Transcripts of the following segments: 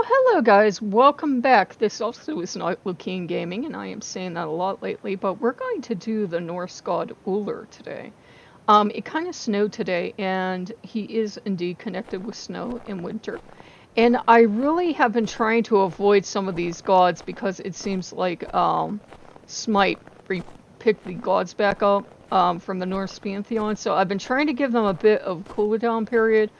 Well, hello guys, welcome back. This also is not Lokean Gaming, and I am saying that a lot lately, but we're going to do the Norse god Ullr today. It kind of snowed today, and he is indeed connected with snow in winter. And I really have been trying to avoid some of these gods because it seems like Smite pick the gods back up from the Norse pantheon, so I've been trying to give them a bit of cooldown period.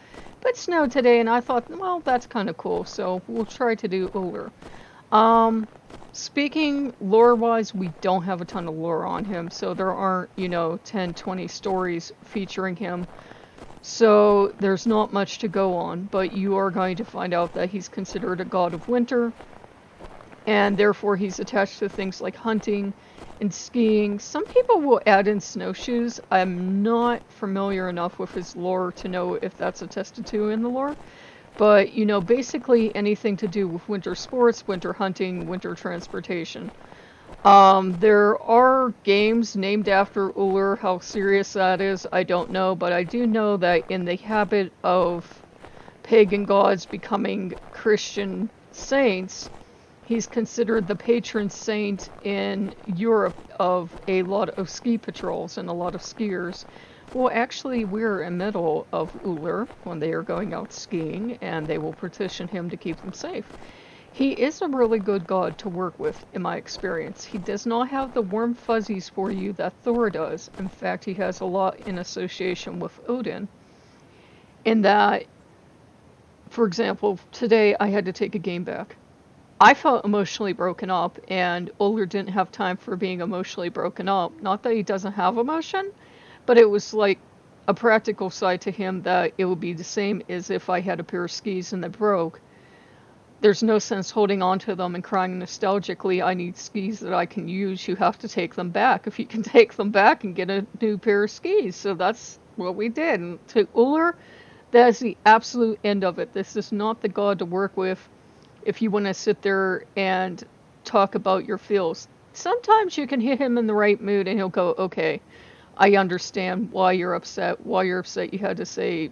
But snowed today, and I thought, well, that's kind of cool, so we'll try to do Ullr. Speaking lore-wise, we don't have a ton of lore on him, so there aren't, 10, 20 stories featuring him. So there's not much to go on, but you are going to find out that he's considered a god of winter, and therefore he's attached to things like hunting and skiing. Some people will add in snowshoes. I'm not familiar enough with his lore to know if that's attested to in the lore. But, basically anything to do with winter sports, winter hunting, winter transportation. There are games named after Ullr. How serious that is, I don't know. But I do know that in the habit of pagan gods becoming Christian saints, he's considered the patron saint in Europe of a lot of ski patrols, and a lot of skiers will actually wear a medal of Ullr when they are going out skiing, and they will petition him to keep them safe. He is a really good god to work with, in my experience. He does not have the warm fuzzies for you that Thor does. In fact, he has a lot in association with Odin. In that, for example, today I had to take a game back. I felt emotionally broken up, and Ullr didn't have time for being emotionally broken up. Not that he doesn't have emotion, but it was like a practical side to him that it would be the same as if I had a pair of skis and they broke. There's no sense holding on to them and crying nostalgically, I need skis that I can use. You have to take them back. If you can take them back and get a new pair of skis. So that's what we did. And to Ullr, that is the absolute end of it. This is not the god to work with if you want to sit there and talk about your feels. Sometimes you can hit him in the right mood and he'll go, okay, I understand why you're upset you had to say,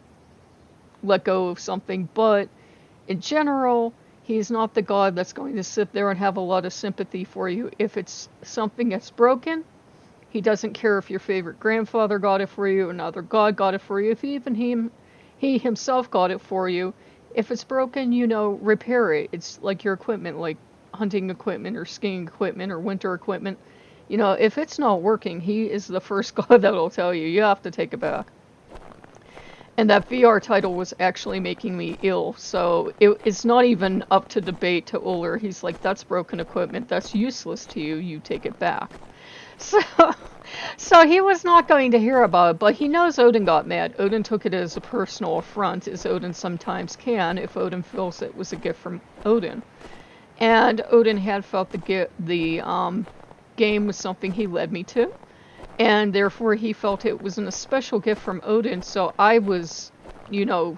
let go of something. But in general, he's not the god that's going to sit there and have a lot of sympathy for you. If it's something that's broken, he doesn't care if your favorite grandfather got it for you, another god got it for you, if even he himself got it for you. If it's broken, repair it. It's like your equipment, like hunting equipment or skiing equipment or winter equipment. If it's not working, he is the first god that'll tell you, you have to take it back. And that VR title was actually making me ill, so it's not even up to debate to Ullr. He's like, that's broken equipment, that's useless to you, you take it back. So he was not going to hear about it, but he knows Odin got mad. Odin took it as a personal affront, as Odin sometimes can, if Odin feels it was a gift from Odin. And Odin had felt the game was something he led me to, and therefore he felt it was a special gift from Odin, so I was,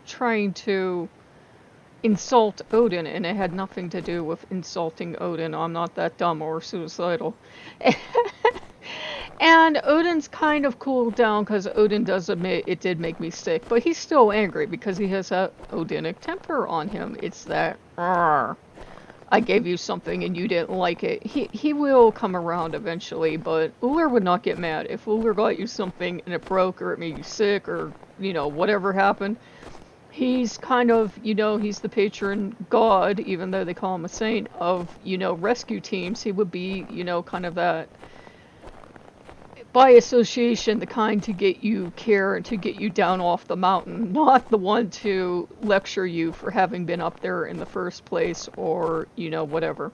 trying to insult Odin, and it had nothing to do with insulting Odin. I'm not that dumb or suicidal. And Odin's kind of cooled down because Odin does admit it did make me sick, but he's still angry because he has that Odinic temper on him. It's that, I gave you something and you didn't like it. He will come around eventually, but Ullr would not get mad. If Ullr got you something and it broke or it made you sick or, whatever happened, he's kind of, he's the patron god, even though they call him a saint, of, rescue teams. He would be, kind of that, by association, the kind to get you care and to get you down off the mountain, not the one to lecture you for having been up there in the first place or, whatever.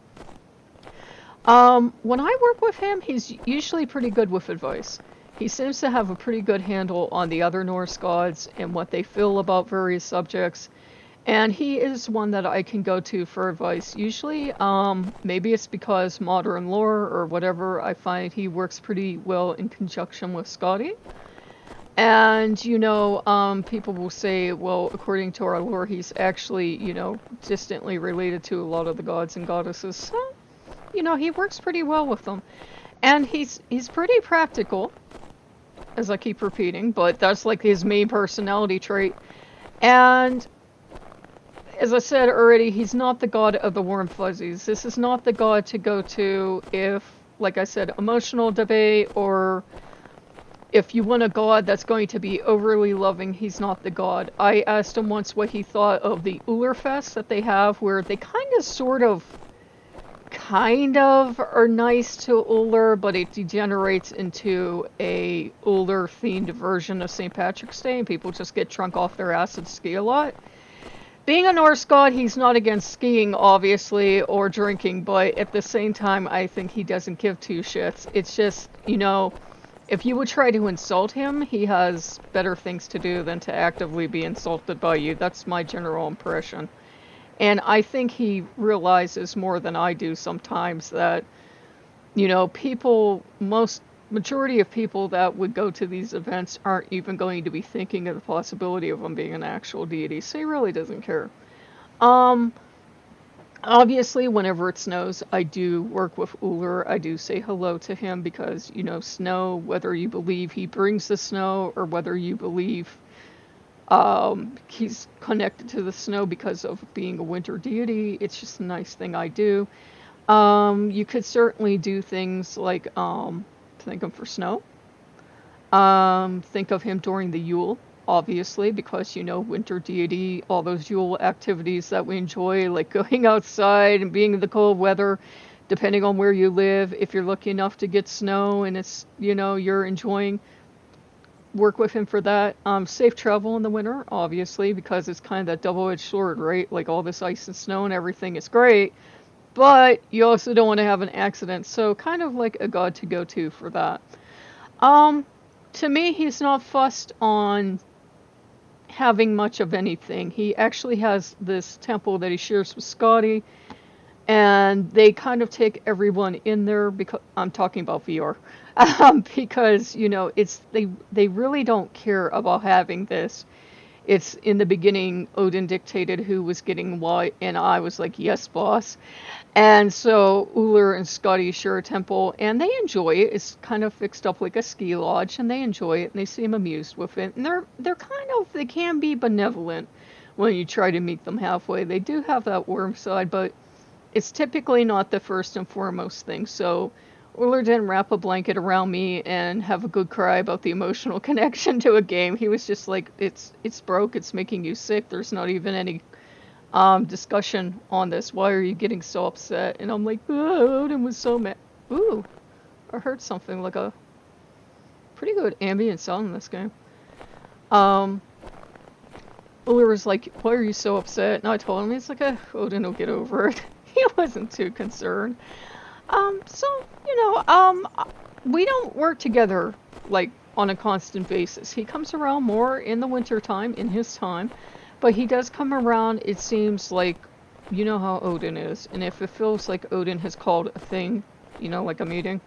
When I work with him, he's usually pretty good with advice. He seems to have a pretty good handle on the other Norse gods and what they feel about various subjects. And he is one that I can go to for advice. Usually, maybe it's because modern lore or whatever, I find he works pretty well in conjunction with Scotty. And, people will say, well, according to our lore, he's actually, distantly related to a lot of the gods and goddesses. So, he works pretty well with them. And he's pretty practical, as I keep repeating, but that's like his main personality trait. And as I said already, he's not the god of the warm fuzzies. This is not the god to go to if, like I said, emotional debate, or if you want a god that's going to be overly loving, he's not the god. I asked him once what he thought of the Ullr Fest that they have, where they kind of are nice to Ullr, but it degenerates into a Ullr themed version of St. Patrick's Day, and people just get drunk off their ass and ski a lot. Being a Norse god, he's not against skiing, obviously, or drinking, but at the same time, I think he doesn't give two shits. It's just, if you would try to insult him, he has better things to do than to actively be insulted by you. That's my general impression. And I think he realizes more than I do sometimes that, majority of people that would go to these events aren't even going to be thinking of the possibility of him being an actual deity, so he really doesn't care. Obviously, whenever it snows, I do work with Ullr. I do say hello to him because, snow, whether you believe he brings the snow or whether you believe he's connected to the snow because of being a winter deity, it's just a nice thing I do. You could certainly do things like thank him for snow. Think of him during the Yule, obviously, because, winter deity, all those Yule activities that we enjoy, like going outside and being in the cold weather, depending on where you live. If you're lucky enough to get snow and it's, you're enjoying, work with him for that. Safe travel in the winter, obviously, because it's kind of that double-edged sword, right? Like all this ice and snow and everything is great, but you also don't want to have an accident, so kind of like a god to go to for that. To me, he's not fussed on having much of anything. He actually has this temple that he shares with Scotty, and they kind of take everyone in there, because I'm talking about VR, because, they really don't care about having this. It's in the beginning, Odin dictated who was getting what, and I was like, yes, boss. And so Ullr and Scotty share a temple, and they enjoy it. It's kind of fixed up like a ski lodge, and they enjoy it, and they seem amused with it. And they can be benevolent when you try to meet them halfway. They do have that warm side, but it's typically not the first and foremost thing. So Ullr didn't wrap a blanket around me and have a good cry about the emotional connection to a game. He was just like, it's broke, it's making you sick, there's not even any discussion on this. Why are you getting so upset? And I'm like, oh, Odin was so mad. Ooh, I heard something like a pretty good ambient sound in this game. Ullr was like, why are you so upset? And I told him, he's like, Odin will get over it. He wasn't too concerned. We don't work together, like, on a constant basis. He comes around more in the winter time, in his time, but he does come around, it seems like, you know how Odin is, and if it feels like Odin has called a thing, like a meeting,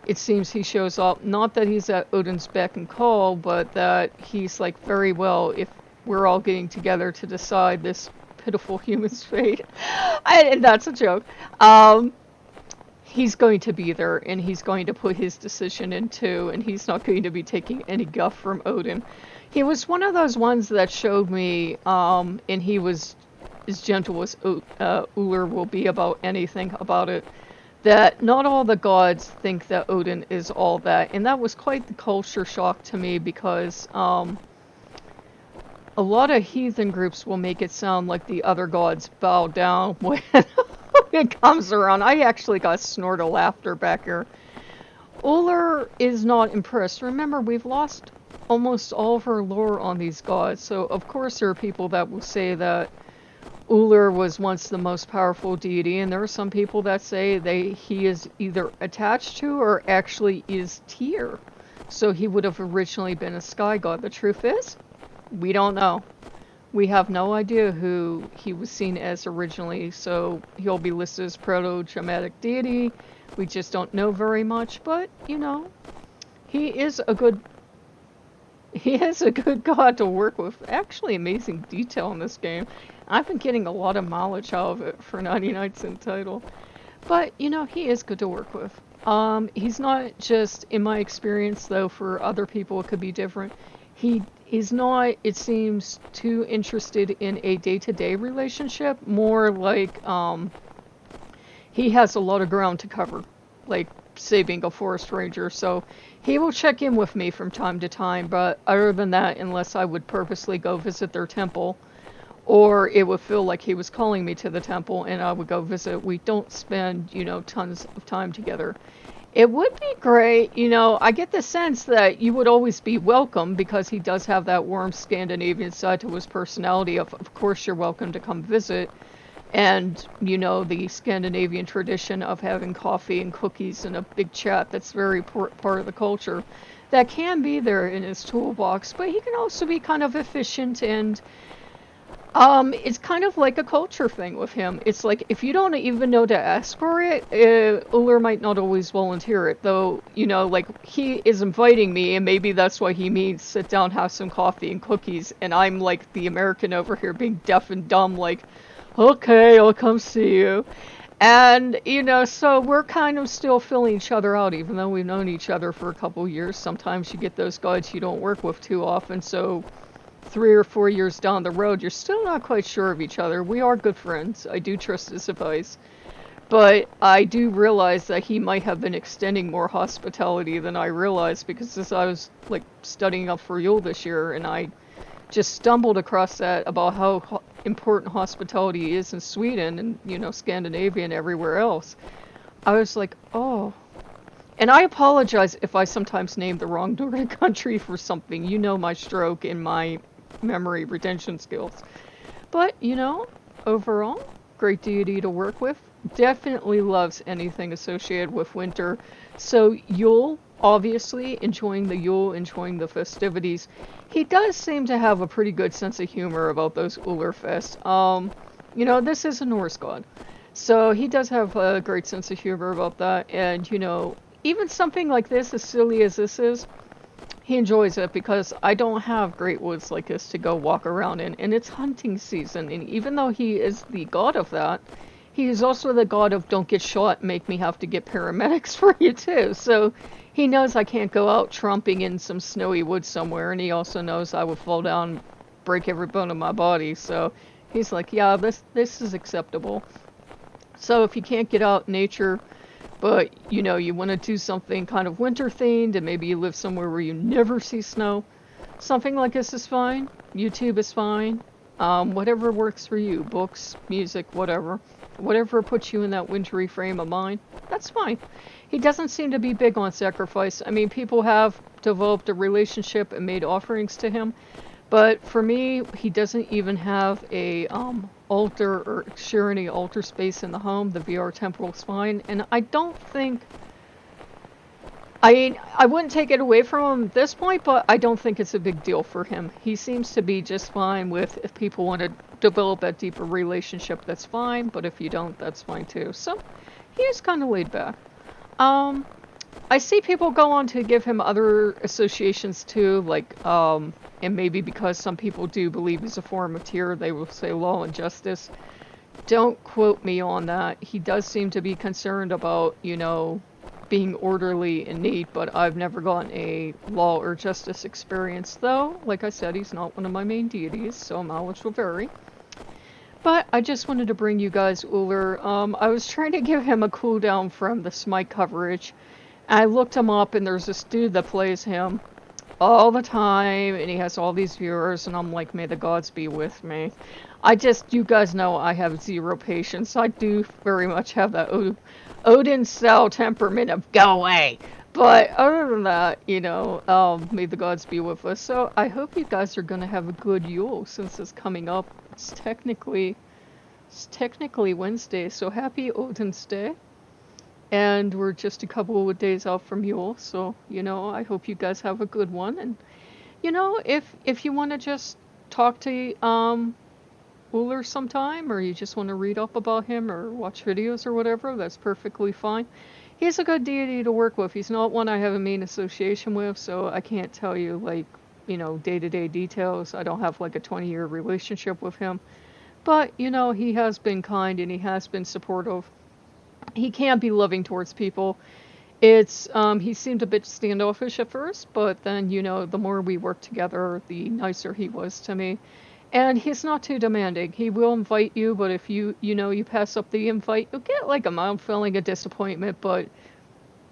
it seems he shows up. Not that he's at Odin's beck and call, but that he's like, very well, if we're all getting together to decide this pitiful human's fate, and that's a joke, he's going to be there, and he's going to put his decision in too, and he's not going to be taking any guff from Odin. He was one of those ones that showed me, and he was as gentle as Ullr will be about anything about it, that not all the gods think that Odin is all that, and that was quite the culture shock to me, because a lot of heathen groups will make it sound like the other gods bow down when it comes around. I actually got a snort of laughter back here. Ullr is not impressed. Remember, we've lost almost all of our lore on these gods, so of course there are people that will say that Ullr was once the most powerful deity, and there are some people that say he is either attached to or actually is Tyr. So he would have originally been a sky god. The truth is, we don't know. We have no idea who he was seen as originally, so he'll be listed as proto-Germanic deity. We just don't know very much, but, he is a good god to work with. Actually, amazing detail in this game. I've been getting a lot of mileage out of it for 99-cent title. But, he is good to work with. He's not just, in my experience, though, for other people it could be different. He's not, it seems, too interested in a day-to-day relationship. More like he has a lot of ground to cover, like say being a forest ranger. So he will check in with me from time to time, but other than that, unless I would purposely go visit their temple, or it would feel like he was calling me to the temple and I would go visit, we don't spend, tons of time together. It would be great, I get the sense that you would always be welcome because he does have that warm Scandinavian side to his personality of course you're welcome to come visit. And, the Scandinavian tradition of having coffee and cookies and a big chat, that's very part of the culture. That can be there in his toolbox, but he can also be kind of efficient and it's kind of like a culture thing with him. It's like if you don't even know to ask for it, Ullr might not always volunteer it. Though, like he is inviting me, and maybe that's why he means sit down, have some coffee and cookies, and I'm like the American over here being deaf and dumb, like, okay, I'll come see you. And, so we're kind of still filling each other out, even though we've known each other for a couple years. Sometimes you get those guys you don't work with too often, so 3 or 4 years down the road, you're still not quite sure of each other. We are good friends. I do trust his advice. But I do realize that he might have been extending more hospitality than I realized, because as I was, like, studying up for Yule this year, and I just stumbled across that about how important hospitality is in Sweden and, Scandinavia and everywhere else. I was like, oh. And I apologize if I sometimes name the wrong Nordic country for something. My stroke in my memory retention skills. But, overall, great deity to work with. Definitely loves anything associated with winter. So Yule, obviously, enjoying the Yule, enjoying the festivities. He does seem to have a pretty good sense of humor about those Ullr Fest. This is a Norse god. So he does have a great sense of humor about that. And, even something like this, as silly as this is, he enjoys it because I don't have great woods like this to go walk around in, and it's hunting season, and even though he is the god of that, he is also the god of don't get shot, make me have to get paramedics for you too. So he knows I can't go out trumping in some snowy woods somewhere, and he also knows I would fall down, break every bone in my body, so he's like, yeah, this is acceptable. So if you can't get out in nature, but, you want to do something kind of winter themed, and maybe you live somewhere where you never see snow, something like this is fine. YouTube is fine. Whatever works for you. Books, music, whatever. Whatever puts you in that wintry frame of mind, that's fine. He doesn't seem to be big on sacrifice. I mean, people have developed a relationship and made offerings to him. But for me, he doesn't even have a altar or share any altar space in the home. The VR temple is fine, and I don't think. I wouldn't take it away from him at this point, but I don't think it's a big deal for him. He seems to be just fine with if people want to develop that deeper relationship, that's fine. But if you don't, that's fine too. So he is kind of laid back. I see people go on to give him other associations too, like, and maybe because some people do believe he's a form of Tyr, they will say law and justice. Don't quote me on that. He does seem to be concerned about, being orderly and neat, but I've never gotten a law or justice experience, though. Like I said, he's not one of my main deities, so knowledge will vary. But I just wanted to bring you guys Ullr. I was trying to give him a cooldown from the Smite coverage. I looked him up, and there's this dude that plays him all the time, and he has all these viewers, and I'm like, may the gods be with me. You guys know I have zero patience. I do very much have that Odin-style temperament of go away. But other than that, may the gods be with us. So I hope you guys are going to have a good Yule since it's coming up. It's technically Wednesday, so happy Odin's Day. And we're just a couple of days out from Yule, so, I hope you guys have a good one. And, if you want to just talk to Ullr sometime, or you just want to read up about him or watch videos or whatever, that's perfectly fine. He's a good deity to work with. He's not one I have a main association with, so I can't tell you, like, day-to-day details. I don't have, like, a 20-year relationship with him. But, he has been kind and he has been supportive. He can be loving towards people. It's he seemed a bit standoffish at first, but then, you know, the more we worked together, the nicer he was to me. And he's not too demanding. He will invite you, but if you know, you pass up the invite, you'll get like a mild feeling of disappointment, but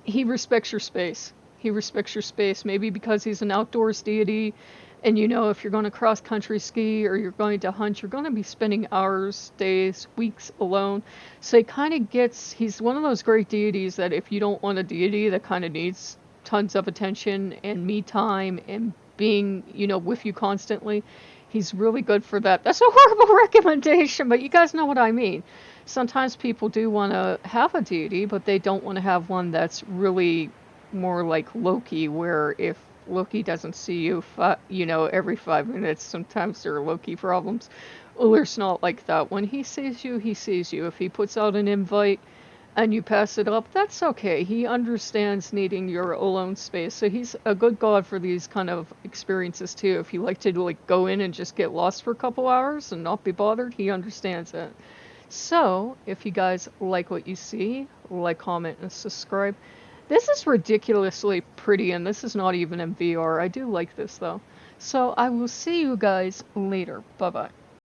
he respects your space. He respects your space, maybe because he's an outdoors deity. And you know, if you're going to cross country ski or you're going to hunt, you're going to be spending hours, days, weeks alone. So he kind of gets, he's one of those great deities that if you don't want a deity that kind of needs tons of attention and me time and being, you know, with you constantly, he's really good for that. That's a horrible recommendation, but you guys know what I mean. Sometimes people do want to have a deity, but they don't want to have one that's really more like Loki, where if Loki doesn't see you, you know, every 5 minutes, sometimes there are Loki problems. Ullr's not like that. When he sees you, he sees you. If he puts out an invite and you pass it up, that's okay. He understands needing your alone space. So he's a good god for these kind of experiences too. If you like to like go in and just get lost for a couple hours and not be bothered, he understands it. So, if you guys like what you see, like, comment, and subscribe. This is ridiculously pretty, and this is not even in VR. I do like this, though. So, I will see you guys later. Bye-bye.